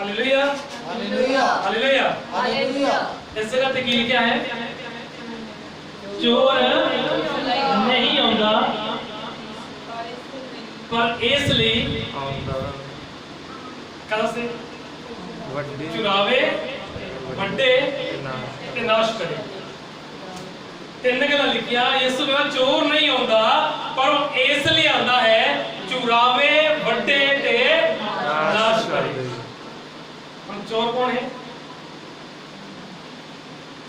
Hallelujah hallelujah hallelujah hallelujah. इस जगह पे की क्या है? चोर नहीं आंदा पर इसलिए कैसे चुरावे वड्डे ते नाश करे। तीन गल्लां लिखिया यीशु कहता चोर नहीं आंदा पर इसलिए आंदा है चुरावे वड्डे ते नाश करे। हम चोर कौन है?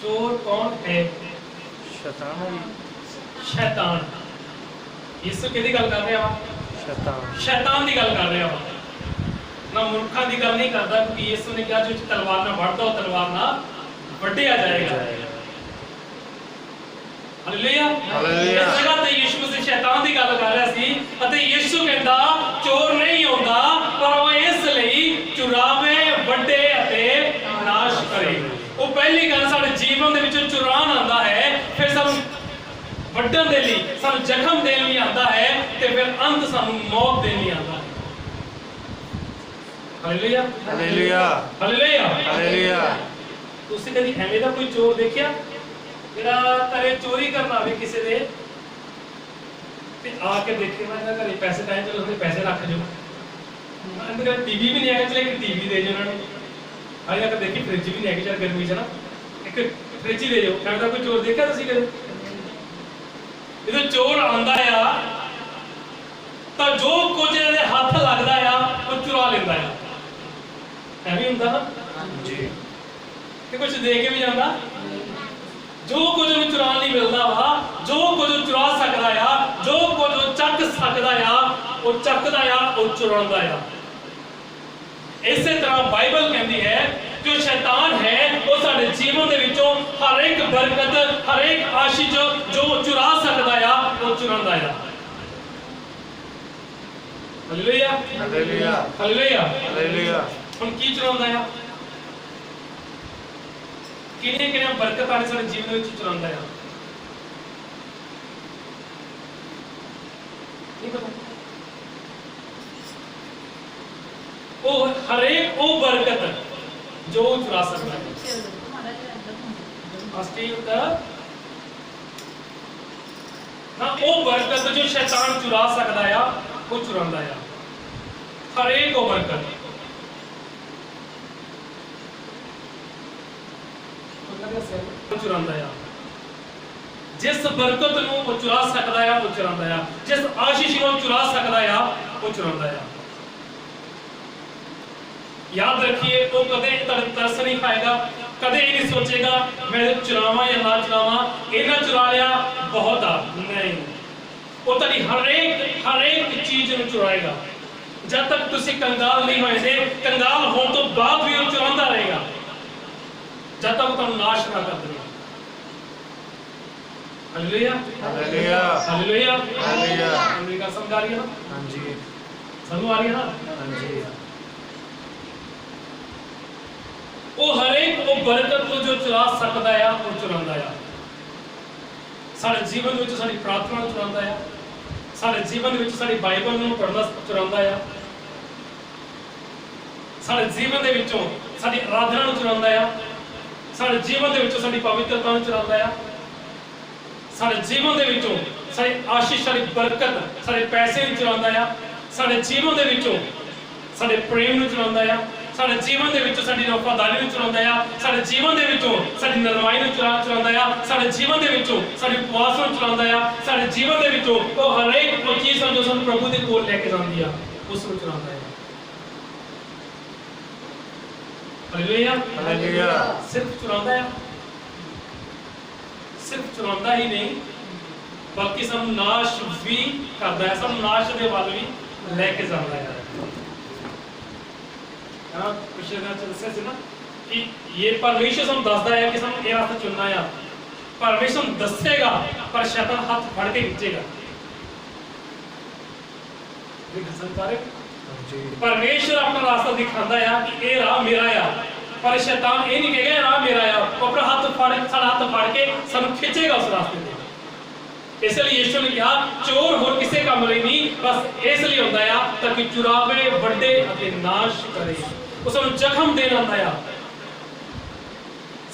चोर कौन है? शैतान है। शैतान। यीशु किहदी गल कर रहा है? शैतान। शैतान दी गल कर रहा है ना, मूर्खां दी गल नहीं करता क्योंकि यीशु ने कहा जो तलवार ना बढ़ता हो तलवार ना वड्डिया जाएगा। Hallelujah hallelujah. इस जगह ते यीशु मसीह शैतान दी गल कर रहा सी अते यीशु कहंदा चोर नहीं होंदा पर वो इसलिए चुरावे वड्डे अते नाश करे। वो पहली गल साडे जीवन दे विच चुरान आंदा है, फिर सानू वड्डण दे लई सानू जख्म देण लई आंदा है ते फिर अंत सानू मौत देण लई आंदा है। Hallelujah hallelujah hallelujah hallelujah. ਤੁਸੀਂ ਕਦੀ ਐਵੇਂ ਦਾ ਕੋਈ ਚੋਰ ਦੇਖਿਆ ਜਿਹੜਾ ਘਰੇ ਚੋਰੀ ਕਰਨ ਆਵੇ ਕਿਸੇ ਦੇ ਤੇ ਆ ਕੇ ਦੇਖੇ ਮੈਂ ਇਹਨਾਂ ਘਰੇ ਪੈਸੇ ਤਾਂ ਚਲੋ ਉਹਦੇ ਪੈਸੇ ਰੱਖ ਜੋ ਅੰਦਰ ਟੀਵੀ ਵੀ ਨਹੀਂ ਹੈਗਾ ਚਲੇ ਇੱਕ ਟੀਵੀ ਦੇ ਜੋ ਉਹਨਾਂ ਨੂੰ ਆਇਆ ਕਿ ਦੇਖੀ ਫ੍ਰਿਜ ਵੀ ਨਹੀਂ ਹੈਗੀ ਚਲ ਗਰਮੀ ਚ ਨਾ ਇੱਕ ਫ੍ਰਿਜ ਦੇ ਜੋ ਐਵੇਂ ਦਾ ਕੋਈ ਚੋਰ ਦੇਖਿਆ ਤੁਸੀਂ ਕਦੇ? ਜਦੋਂ ਚੋਰ ਆਂਦਾ ਆ ਤਾਂ ਜੋ ਕੁਝ ਇਹਨਾਂ ਦੇ ਹੱਥ ਲੱਗਦਾ ਆ ਉਹ ਚੁਰਾ ਲੈਂਦਾ ਆ। ਐਵੇਂ ਹੁੰਦਾ ਨਾ ਜੀ ਤੇ ਕੁਝ ਦੇ ਕੇ ਵੀ ਜਾਂਦਾ। जो कुछ चुरान नहीं मिलता वा जो कुछ चुरा सकता है जो कुछ चक सकता है वो चकदा है वो चुरांदा है। इस तरह बाइबल कहती है जो शैतान है वो साडे जीवन दे विचों हर एक बरकत हर एक आशीष जो चुरा सकता है वो चुरांदा है। Hallelujah hallelujah hallelujah hallelujah. हुण की चुरांदा है? किने किने बरकत आने साडे जीवन विच चुरांदा है? नहीं पता। ओ हर एक वो बरकत जो चुरा सकता है। अस्टीव का ना वो बरकत जो शैतान चुरा सकता है वो चुरांदा है। हर एक वो बरकत चुरांदा है। जिस बरकत नूं वो चुरा सकता है वो चुरांदा है। जिस आशीष नूं चुरा सकता है वो चुरांदा है। याद रखिए वो कदे तरस नहीं खाएगा कदे ये नहीं सोचेगा मैं चुरावा या ना चुरावा, इन्हें चुरा लिया बहुत आ, नहीं, वो तेरी हर एक चीज में चुराएगा। जब तक तुसी कंगाल नहीं होए, कंगाल होने तो बाद भी वो चुरांदा रहेगा, जब तक तुम नाश ना कर दे। Hallelujah hallelujah hallelujah hallelujah. America समझ आ रही है ना? हां जी, समझ आ रही है ना? हां जी। वो हर एक वो बरकत को जो चुरा सकता है वो चुरांदा है। सारे जीवन में सारी प्रार्थना चुरांदा है, सारे जीवन में सारी बाइबल ਨੂੰ ਪੜ੍ਹਨਾ ਚੁਰਾਂਦਾ ਆ, सारे जीवन ਦੇ ਵਿੱਚੋਂ ਸਾਡੀ ਆਰਾਧਨਾ ਨੂੰ ਚੁਰਾਂਦਾ ਆ, सारे जीवन ਦੇ ਵਿੱਚੋਂ ਸਾਡੀ ਪਵਿੱਤਰਤਾ ਨੂੰ ਚੁਰਾਂਦਾ ਆ, सारे जीवन ਦੇ ਵਿੱਚੋਂ ਸਾਡੀ ਆਸ਼ੀਸ਼, ਸਾਡੀ ਬਰਕਤ, ਸਾਡੇ ਪੈਸੇ ਨੂੰ ਚੁਰਾਂਦਾ ਆ, सारे जीवन ਦੇ ਵਿੱਚੋਂ ਸਾਡੇ ਪ੍ਰੇਮ ਨੂੰ ਚੁਰਾਂਦਾ ਆ, सारे जीवन ਦੇ ਵਿੱਚੋਂ ਸਾਡੀ ਵਫਾਦਾਰੀ ਨੂੰ ਚੁਰਾਂਦਾ ਆ, सारे जीवन ਦੇ ਵਿੱਚੋਂ ਸਾਡੀ ਨਰਮਾਈ ਨੂੰ ਚੁਰਾਂਦਾ ਆ, सारे जीवन ਦੇ ਵਿੱਚੋਂ ਸਾਡੀ ਉਪਵਾਸ ਨੂੰ ਚੁਰਾਂਦਾ ਆ, सारे जीवन ਦੇ ਵਿੱਚੋਂ ਉਹ ਹਰ ਇੱਕ ਉਹ ਚੀਜ਼ ਜੋ ਸਾਨੂੰ ਪ੍ਰਭੂ ਦੇ ਕੋਲ ਲੈ ਕੇ ਜਾਂਦੀ ਆ ਉਸ ਨੂੰ ਚੁਰਾਂਦਾ ਆ। Hallelujah hallelujah. ਸਿਰਫ ਚੁਰਾਂਦਾ ਆ, ਸਿਰਫ ਚੁਰਾਂਦਾ ਹੀ ਨਹੀਂ ਬਲਕਿ ਸਾਨੂੰ ਨਾਸ਼ ਵੀ ਕਰਦਾ ਹੈ, ਸਾਨੂੰ ਨਾਸ਼ ਦੇ ਵੱਲ ਵੀ ਲੈ ਕੇ ਜਾਂਦਾ ਹੈ। पिछले दस्या ना कि ये परमेश्वर हम दसदा है कि हम ये रास्ता चुनना है, परमेश्वर हम दसेगा पर शैतान हाथ फड़ के खींचेगा। परमेश्वर अपना रास्ता दिखाता है कि ये राह मेरा है, पर शैतान ये नहीं कहेगा राह मेरा है, वो अपना हाथ फाड़ सारा हाथ फाड़ के सानू खींचेगा उस रास्ते पे। इसलिए यीशु ने कहा चोर होर किसी काम ਲਈ नहीं, बस इसलिए होता है ताकि चुरावे ਵੱਡੇ ਅਤੇ नाश करे, उस ਨੂੰ ਜ਼ਖਮ ਦੇਣ ਆਉਂਦਾ ਆ।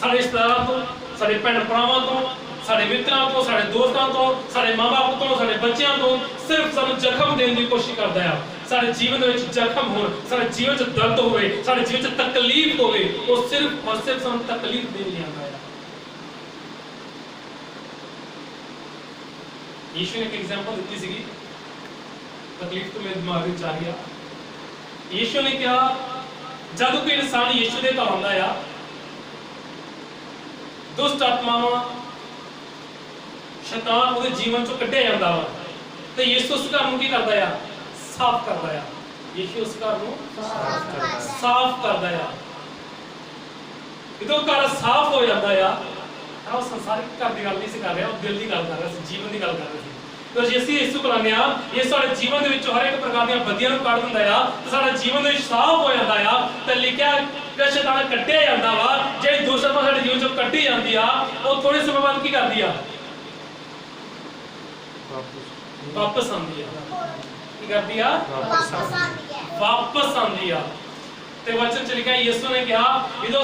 ਸਾਡੇ ਰਿਸ਼ਤੇਦਾਰਾਂ ਤੋਂ, ਸਾਡੇ ਭੈਣ ਭਰਾਵਾਂ ਤੋਂ, ਸਾਡੇ ਮਿੱਤਰਾਂ ਤੋਂ, ਸਾਡੇ ਦੋਸਤਾਂ ਤੋਂ, ਸਾਡੇ ਮਾਂ-ਬਾਪ ਤੋਂ, ਸਾਡੇ ਬੱਚਿਆਂ ਤੋਂ ਸਿਰਫ ਸਾਨੂੰ ਜ਼ਖਮ ਦੇਣ ਦੀ ਕੋਸ਼ਿਸ਼ ਕਰਦਾ ਆ। ਸਾਡੇ ਜੀਵਨ ਦੇ ਵਿੱਚ ਜ਼ਖਮ ਹੋਣ, ਸਾਡੇ ਜੀਵਨ 'ਚ ਦਰਦ ਹੋਵੇ, ਸਾਡੇ ਜੀਵਨ 'ਚ ਤਕਲੀਫ ਹੋਵੇ, ਉਹ ਸਿਰਫ ਔਰ ਸਿਰਫ ਸਾਨੂੰ ਤਕਲੀਫ ਦੇਣ ਲਈ ਆਉਂਦਾ ਆ। यीशु ने एक एग्जांपल दी सी, तकलीफ तो मेरे दिमाग में आ गया। यीशु ने कहा जब कोई इंसान यीशु दे घर आंदा आ, दुष्ट आत्मावां शैतान ਉਹਦੇ ਜੀਵਨ ਚੋਂ ਕੱਢਿਆ ਜਾਂਦਾ ਵਾ ਤੇ ਯीशु ਉਸ ਘਰ ਨੂੰ ਕੀ ਕਰਦਾ ਆ? ਸਾਫ਼ ਕਰਦਾ ਆ। ਯीशु ਉਸ ਘਰ ਨੂੰ ਸਾਫ਼ ਕਰਦਾ ਆ। ਜਦੋਂ ਘਰ ਸਾਫ਼ ਹੋ ਜਾਂਦਾ ਆ, ਉਹ ਸੰਸਾਰਿਕ ਘਰ ਦੀ ਗੱਲ ਨਹੀਂ ਸੀ ਕਰ ਰਿਹਾ, ਉਹ ਦਿਲ ਦੀ ਗੱਲ ਕਰ ਰਿਹਾ ਸੀ, ਜੀਵਨ ਦੀ ਗੱਲ ਕਰ ਰਿਹਾ ਸੀ। तो जैसे यीशु बुलाने आ, ये सारे जीवन ਦੇ ਵਿੱਚ ਹਰ ਇੱਕ ਪ੍ਰਕਾਰ ਦੀਆਂ ਬਦੀਆਂ ਨੂੰ ਕੱਢ ਦਿੰਦਾ ਆ ਤੇ ਸਾਡਾ ਜੀਵਨ ਦੇ ਵਿੱਚ ਸਾਫ਼ ਹੋ ਜਾਂਦਾ ਆ। ਤੇ ਲਿਖਿਆ ਕਿ ਸ਼ੈਤਾਨ ਕੱਢਿਆ ਜਾਂਦਾ ਵਾ, ਜਿਹੜੀ ਦੁਸ਼ਮਣ ਸਾਡੇ ਜੀਵਨ ਚੋਂ ਕੱਢੀ ਜਾਂਦੀ ਆ, ਉਹ ਥੋੜੇ ਸਮੇਂ ਬਾਅਦ ਕੀ ਕਰਦੀ ਆ? ਵਾਪਸ ਆਉਂਦੀ ਆ। ਕੀ ਕਰਦੀ ਆ? ਵਾਪਸ ਆਉਂਦੀ ਆ। ਤੇ ਵਚਨ ਚ ਲਿਖਿਆ ਯੀਸ਼ੂ ਨੇ ਕਿਹਾ ਜਦੋਂ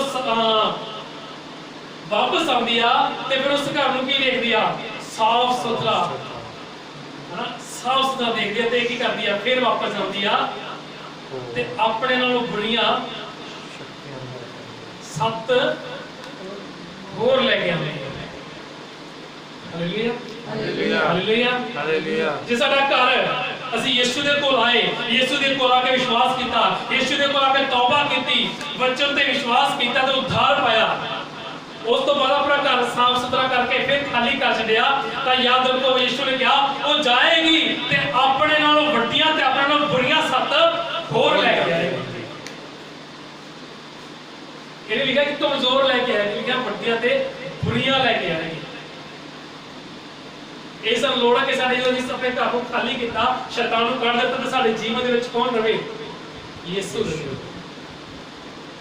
ਵਾਪਸ ਆਉਂਦੀ ਆ ਤੇ ਫਿਰ ਉਸ ਘਰ ਨੂੰ ਕੀ ਦੇਖਦੀ ਆ? ਸਾਫ਼ ਸੁਥਰਾ, ਸਾਫ਼ ਸੁਥਰਾ ਦੇਖਦੀ ਆ ਤੇ ਕੀ ਕਰਦੀ ਆ? ਫਿਰ ਵਾਪਸ ਆਉਂਦੀ ਆ ਤੇ ਆਪਣੇ ਨਾਲੋਂ ਬੁਰੀਆਂ 7 ਹੋਰ ਲੈ ਕੇ ਆਉਂਦੀ ਆ। Hallelujah hallelujah hallelujah hallelujah. ਜੇ ਸਾਡਾ ਘਰ ਅਸੀਂ ਯਿਸੂ ਦੇ ਕੋਲ ਆਏ, ਯਿਸੂ ਦੇ ਕੋਲ ਆ ਕੇ ਵਿਸ਼ਵਾਸ ਕੀਤਾ, ਯਿਸੂ ਦੇ ਕੋਲ ਆ ਕੇ ਤੌਬਾ ਕੀਤੀ, ਵਚਨ ਤੇ ਵਿਸ਼ਵਾਸ ਕੀਤਾ ਤੇ ਉद्धार ਪਾਇਆ, ਉਸ ਤੋਂ ਬਾਅਦ ਆਪਣਾ ਘਰ ਸਾਫ਼ ਸੁਥਰਾ ਕਰਕੇ ਫਿਰ ਖਾਲੀ ਕਰ ਛੱਡਿਆ, ਤਾਂ ਯਾਦ ਰੱਖੋ ਯਿਸੂ ਨੇ ਕਿਹਾ ਉਹ ਜਾਏਗੀ ਤੇ ਆਪਣੇ ਨਾਲੋਂ ਵੱਡੀਆਂ ਤੇ ਆਪਣੇ ਨਾਲੋਂ ਬੁਰੀਆਂ 7 ਹੋਰ ਲੈ ਕੇ ਆਏਗੀ। ਇਹਨੇ ਲਿਖਿਆ ਕਿ ਕਮਜ਼ੋਰ ਲੈ ਕੇ ਆਏਗੀ, ਲਿਖਿਆ ਵੱਡੀਆਂ ਤੇ ਬੁਰੀਆਂ ਲੈ ਕੇ ਆਏਗੀ। ਇਹ ਸਭ ਲੋੜ ਹੈ ਕਿ ਸਾਡੇ ਜਦੋਂ ਅਸੀਂ ਆਪਣੇ ਘਰ ਨੂੰ ਖਾਲੀ ਕੀਤਾ, ਸ਼ੈਤਾਨ ਨੂੰ ਕੱਢ ਦਿੱਤਾ, ਤਾਂ ਸਾਡੇ ਜੀਵਨ ਦੇ ਵਿੱਚ ਕੌਣ ਰਵੇ? ਯਿਸੂ ਰਵੇ।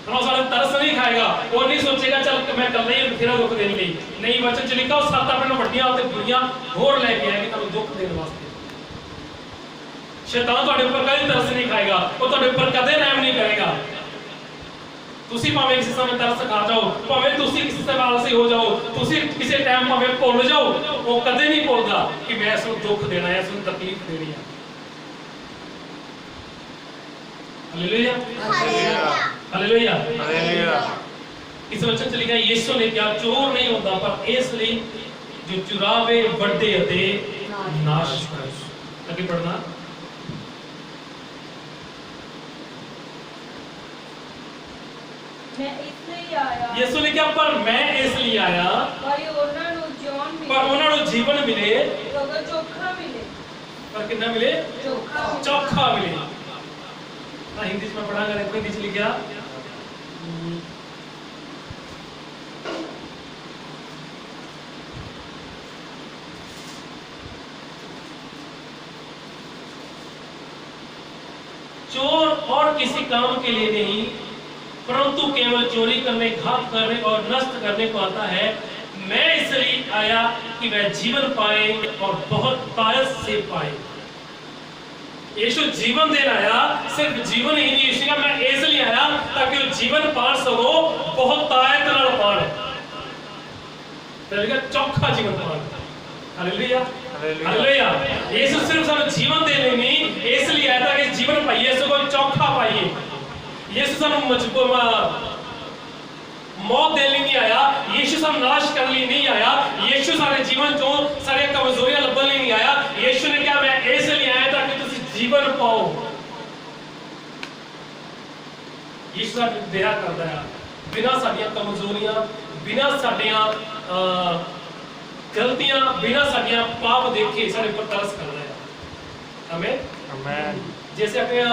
ਹੁਣ ਉਹ ਸਾਡਾ ਤਰਸ ਨਹੀਂ ਖਾਏਗਾ, ਉਹ ਨਹੀਂ ਸੋਚੇਗਾ ਚੱਲ ਮੈਂ ਇਕੱਲਾ ਹੀ ਬਥੇਰਾ ਦੁੱਖ ਦੇਣ ਲਈ। ਨਹੀਂ, ਵਚਨ ਚ ਲਿਖਾ ਉਹ 7 ਆਪਣੇ ਨੂੰ ਵੱਡੀਆਂ ਤੇ ਬੁਰੀਆਂ ਹੋਰ ਲੈ ਕੇ ਆਏਗੀ ਤੁਹਾਨੂੰ ਦੁੱਖ ਦੇਣ ਵਾਸਤੇ। ਸ਼ੈਤਾਨ ਤੁਹਾਡੇ ਉੱਪਰ ਕਦੇ ਤਰਸ ਨਹੀਂ ਖਾਏਗਾ, ਉਹ ਤੁਹਾਡੇ ਉੱਪਰ ਕਦੇ ਰਹਿਮ ਨਹੀਂ ਕਰੇਗਾ। ਤੁਸੀਂ ਭਾਵੇਂ ਕਿਸੇ ਸਮੇਂ ਤਰਸ ਖਾ ਜਾਓ, ਭਾਵੇਂ ਤੁਸੀਂ ਕਿਸੇ ਸਮੇਂ ਆਲਸੀ ਹੋ ਜਾਓ, ਤੁਸੀਂ ਕਿਸੇ ਟਾਈਮ ਭਾਵੇਂ ਭੁੱਲ ਜਾਓ, ਉਹ ਕਦੇ ਨਹੀਂ ਭੁੱਲਦਾ ਕਿ ਮੈਂ ਇਸ ਨੂੰ ਦੁੱਖ ਦੇਣਾ ਹੈ, ਇਸ ਨੂੰ ਤਕਲੀਫ ਦੇਣੀ ਹੈ। Hallelujah hallelujah hallelujah. इस वचन च लिखा यीशु ने क्या चोर नहीं होता पर इसलिए जो चुरावे बड़े अते नाश करे। आगे पढ़ना। मैं इसलिए आया ਯਿਸੂ ਨੇ ਕਿਹਾ ਪਰ ਮੈਂ ਇਸ ਲਈ ਆਇਆ ਭਾਈ ਉਹਨਾਂ ਨੂੰ ਜੀਵਨ ਮਿਲੇ, ਪਰ ਉਹਨਾਂ ਨੂੰ ਜੀਵਨ ਮਿਲੇ, ਲੋਕਾਂ ਚੋਖਾ ਮਿਲੇ, ਪਰ ਕਿੰਨਾ ਮਿਲੇ? ਚੋਖਾ ਚੌਖਾ ਮਿਲੇ। ਤਾਂ ਹਿੰਦੀ ਚ ਮੈਂ ਪੜਾਂਗਾ, ਦੇਖੋ ਹਿੰਦੀ ਚ ਲਿਖਿਆ चोर और किसी काम के लिए नहीं परंतु केवल चोरी करने, घात करने और नष्ट करने को आता है। मैं इसलिए आया कि वह जीवन पाए और बहुत तायत से पाए। यीशु जीवन देना आया, सिर्फ जीवन ही नहीं। यीशु का मैं इसलिए आया ताकि वो जीवन पा सको, बहुत तायत नाल पाए, तेरे चौखा जीवन पाए। Hallelujah hallelujah. यीशु सिर्फ सानू जीवन देने नहीं इसलिए आया ताकि जीवन पाइए, सगों चौखा पाइए। यीशु सानू मौत देने नहीं आया, यीशु सानू नाश करने लिए नहीं आया, यीशु सारे जीवन चों सारे कमजोरियां लभण लिए नहीं आया। यीशु ने कहा मैं इसलिए आया ताकि तुसी जीवन पाओ। यीशु सानू दया करदा है, बिना साडियां कमजोरियां, बिना साडियां गलतियां, बिना साडियां पाप देखे साडे पर तरस करदा है। आमीन आमीन। जैसे अपने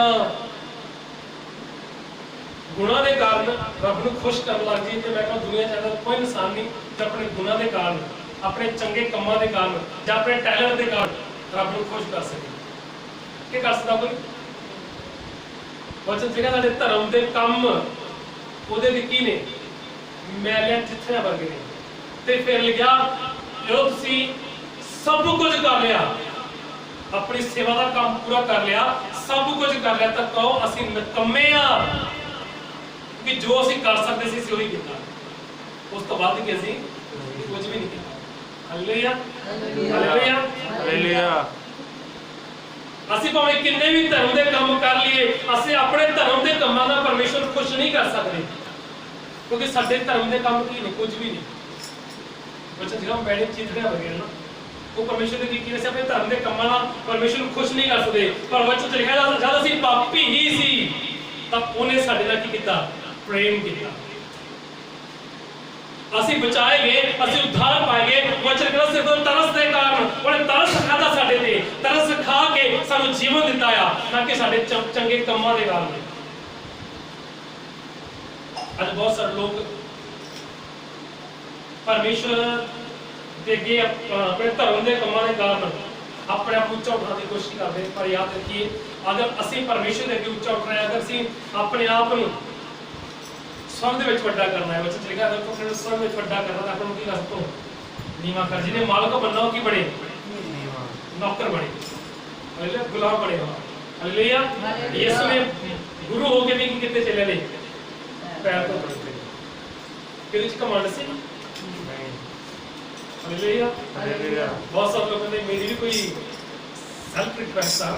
गुनाह के कारण रब नूं खुश करन लग जी, ते मैं कहां दुनिया च ऐसा कोई इंसान नहीं जो अपने गुनाह के कारण, अपने चंगे कामां के कारण या अपने टैलेंट के कारण रब नूं खुश कर सके। क्या कर सकदा कोई? वचन सीगा साडे धर्म के काम ओहदे विच की ने मैलियां चिट्ठियां वर्गे ने। ते फिर लिखिया जो तुसी सब कुछ कर लिया, अपनी सेवा का काम पूरा कर लिया, सब कुछ कर लिया, तो कहो असीं निकम्मे आ कि जो असीं कर सकते सी वही कीता, उस तो बाद कि असीं कुछ भी नहीं कीता। Hallelujah hallelujah hallelujah. असीं भावें किन्ने भी धर्म दे काम कर लिए, असीं अपने धर्म दे कामां नाल परमेश्वर खुश नहीं कर सकते, क्योंकि साडे धर्म दे काम की नहीं, कुछ भी नहीं। बच्चा जिहड़ा मैंने चिट्ठियां वगैरह ना वो परमेश्वर की कीते अपने धर्म के कामां नाल परमेश्वर को खुश नहीं कर सकते। पर वचन लिखा है जब असीं पापी ही सी तब उन्हें साडे नाल की कीता? प्रेम कीता। असीं बचाए गए, असीं उद्धार पाए गए। वचन कहता सिर्फ तरस के कारण उन्हें तरस खादा साडे ते, तरस खा के सानू जीवन दिता आ, ना कि साडे चंगे कामां दे कारण। आज बहुत सारे लोग परमेश्वर के अगे अपने धर्म के कामां के कारण अपने आप उच्चा उठाने की कोशिश करते हैं। पर याद रखिए अगर असीं परमेश्वर के अगे उच्चा उठना है, अगर असीं अपने आप को स्वर्ग दे विच वड्डा करना है, वचन लिखा है अगर स्वर्ग विच वड्डा करना है अपने की कर तो नीवा कर। जिन्हें मालिक बनना हो की बने नौकर बने, हालेलुया, गुलाम बने। हालेलुया। यीशु ने गुरु होके भी कितने चले ने पैर तो पड़ते कि कमांड से हालेलुया हालेलुया। बहुत सारे लोगों ने मेरी भी कोई सेल्फ रिक्वेस्ट था,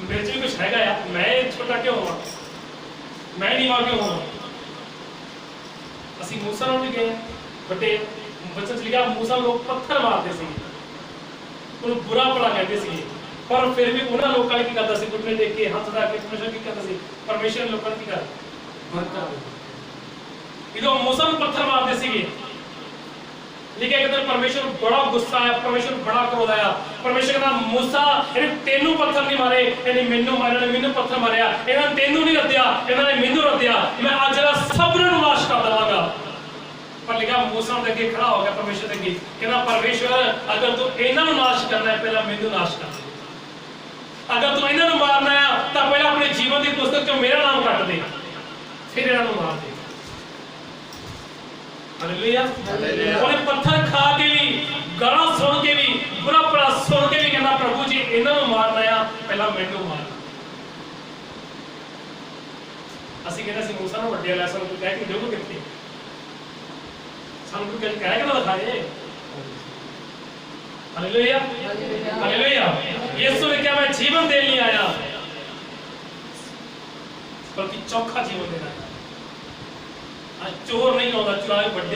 मेरे भी कुछ हैगा यार, मैं छोटा क्यों हुआ, मैं नीवा क्यों हुआ। असीं मूसा नाल भी गए बटे वचन लिखा मूसा लोग पत्थर मारते सी, उन्हें बुरा भला कहते सी, पर फिर भी उन्हां लोकां की करदा सी, घुटने टेक के हाथ ला के परमेश्वर की करदा सी, परमेश्वर लोकां की कर बरकत। इधर मूसा नूं पत्थर मारते सीगे, लेकिन एक दिन परमेश्वर बड़ा गुस्सा आया, परमेश्वर बड़ा क्रोध आया। परमेश्वर कहता मूसा इन्हें तेनू पत्थर नहीं मारे, इन्हें मैनू मारे, इन्हें मैनू पत्थर मारिया, इन्हें तेनू नहीं रद्दिया, इन्होंने मैनू रद्दिया, मैं आज सबनों नूं नाश कर देवांगा। पर लिखा मूसा दे अगे खड़ा हो गया परमेश्वर दे अगे, कहता परमेश्वर अगर तू इन्हां नूं नाश करना है पहला मैनू नाश कर दे, अगर तू इन्हां नूं मारना है तो पहला अपने जीवन की पुस्तक चों मेरा नाम कट दे, फिर इन्हां नूं मार दे। Hallelujah hallelujah. उन्हें पत्थर खा के भी, गाना सुन के भी, बुरा भला सुन के भी कहना प्रभु जी इन्हां नूं मारना है पहला मैनू मारना। ਅਸੀਂ ਕਹਿੰਦੇ ਸੀ मूसा ਨੂੰ ਵੱਡੇ ਲੈ ਸਾਨੂੰ ਕਹਿ ਕੇ ਜੋ ਕਿਤੇ ਸਾਨੂੰ ਕੋਈ ਕਹਿ ਕੇ ਨਾ ਦਿਖਾਏ। Hallelujah hallelujah. यीशु ने क्या मैं जीवन देने नहीं आया बल्कि चौखा जीवन देना। चोर नहीं होता, चुराए बड़े